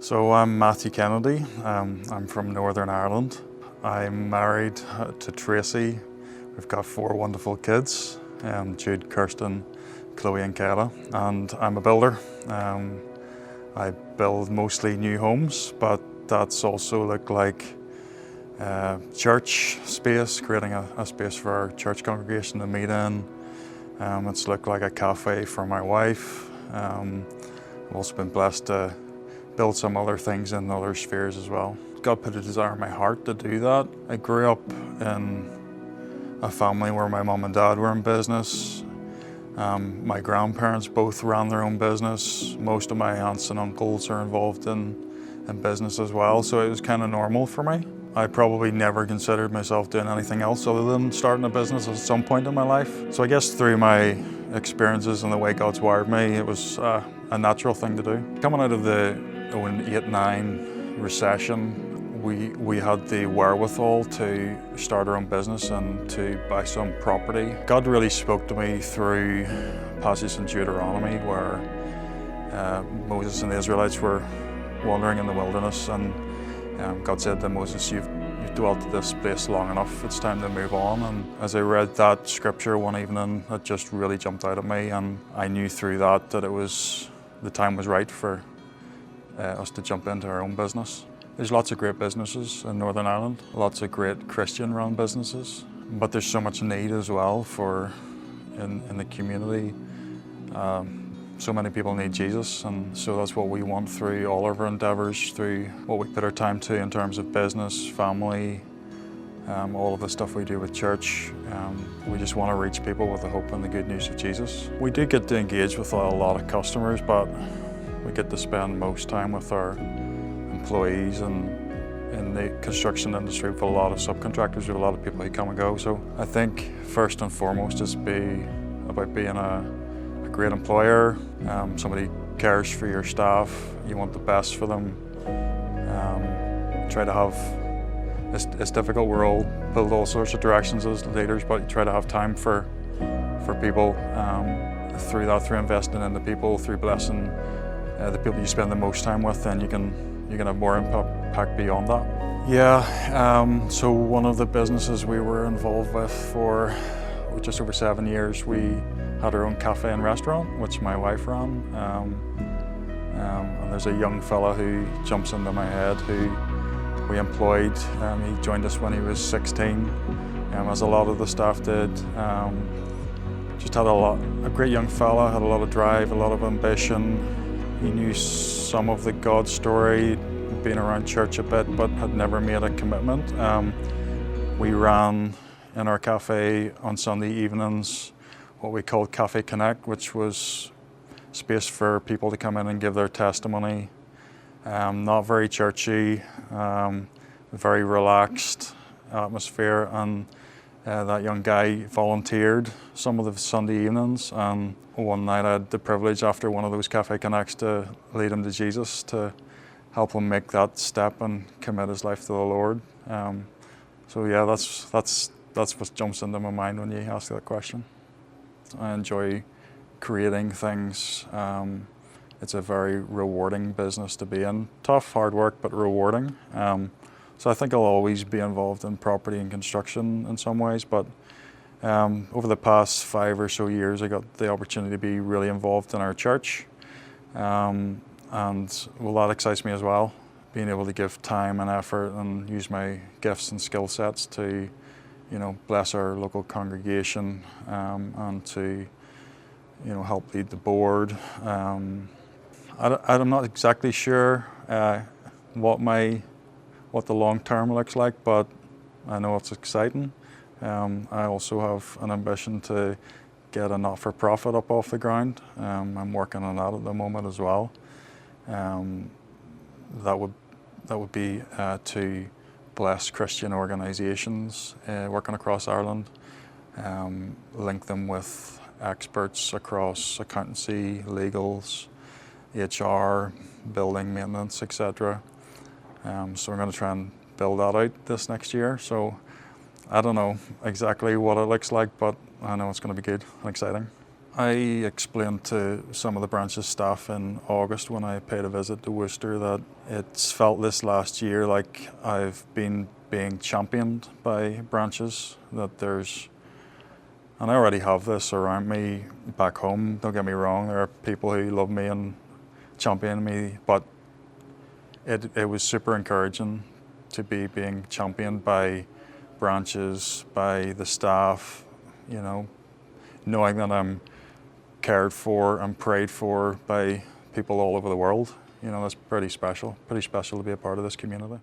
So I'm Matthew Kennedy. I'm from Northern Ireland. I'm married to Tracy. We've got 4 wonderful kids, Jude, Kirsten, Chloe and Kayla. And I'm a builder. I build mostly new homes, but that's also looked like church space, creating a space for our church congregation to meet in. It's looked like a cafe for my wife. I've also been blessed to build some other things in other spheres as well. God put a desire in my heart to do that. I grew up in a family where my mum and dad were in business. My grandparents both ran their own business. Most of my aunts and uncles are involved in business as well, so it was kind of normal for me. I probably never considered myself doing anything else other than starting a business at some point in my life. So I guess through my experiences and the way God's wired me, it was a natural thing to do. Coming out of the 2008-09 recession, we had the wherewithal to start our own business and to buy some property. God really spoke to me through passages in Deuteronomy where Moses and the Israelites were wandering in the wilderness, and God said to Moses, you've dwelt at this place long enough, it's time to move on. And as I read that scripture one evening, it just really jumped out at me, and I knew through that the time was right for us to jump into our own business. There's lots of great businesses in Northern Ireland, lots of great Christian-run businesses, but there's so much need as well in the community. So many people need Jesus, and so that's what we want through all of our endeavours, through what we put our time to in terms of business, family, all of the stuff we do with church. We just want to reach people with the hope and the good news of Jesus. We do get to engage with a lot of customers, but we get to spend most time with our employees, and in the construction industry with a lot of subcontractors, we have a lot of people who come and go. So I think first and foremost is about being a great employer. Somebody cares for your staff, you want the best for them. Try to have, it's difficult, we're all pulled all sorts of directions as leaders, but you try to have time for people, through investing in the people, through blessing the people you spend the most time with, then you can have more impact beyond that. Yeah, so one of the businesses we were involved with for just over 7 years, we had our own cafe and restaurant, which my wife ran. And there's a young fella who jumps into my head who we employed. He joined us when he was 16, as a lot of the staff did. Just had a great young fella, had a lot of drive, a lot of ambition. He knew some of the God story, been around church a bit, but had never made a commitment. We ran in our cafe on Sunday evenings what we called Cafe Connect, which was space for people to come in and give their testimony. Not very churchy, very relaxed atmosphere, and that young guy volunteered some of the Sunday evenings, and one night I had the privilege after one of those Cafe Connects to lead him to Jesus, to help him make that step and commit his life to the Lord. So yeah, that's what jumps into my mind when you ask that question. I enjoy creating things. It's a very rewarding business to be in. Tough, hard work, but rewarding. So I think I'll always be involved in property and construction in some ways, but over the past 5 or so years, I got the opportunity to be really involved in our church. And well, that excites me as well, being able to give time and effort and use my gifts and skill sets to bless our local congregation, and to help lead the board. I'm not exactly sure what the long term looks like, but I know it's exciting. I also have an ambition to get a not-for-profit up off the ground. I'm working on that at the moment as well. That would be to bless Christian organisations working across Ireland, link them with experts across accountancy, legals, HR, building maintenance, etc. So we're going to try and build that out this next year. So I don't know exactly what it looks like, but I know it's going to be good and exciting. I explained to some of the branch's staff in August when I paid a visit to Worcester that it's felt this last year like I've been being championed by branches, that there's, and I already have this around me back home, don't get me wrong, there are people who love me and champion me, but it was super encouraging to be being championed by branches, by the staff, you know, knowing that I'm cared for and prayed for by people all over the world. You know, that's pretty special to be a part of this community.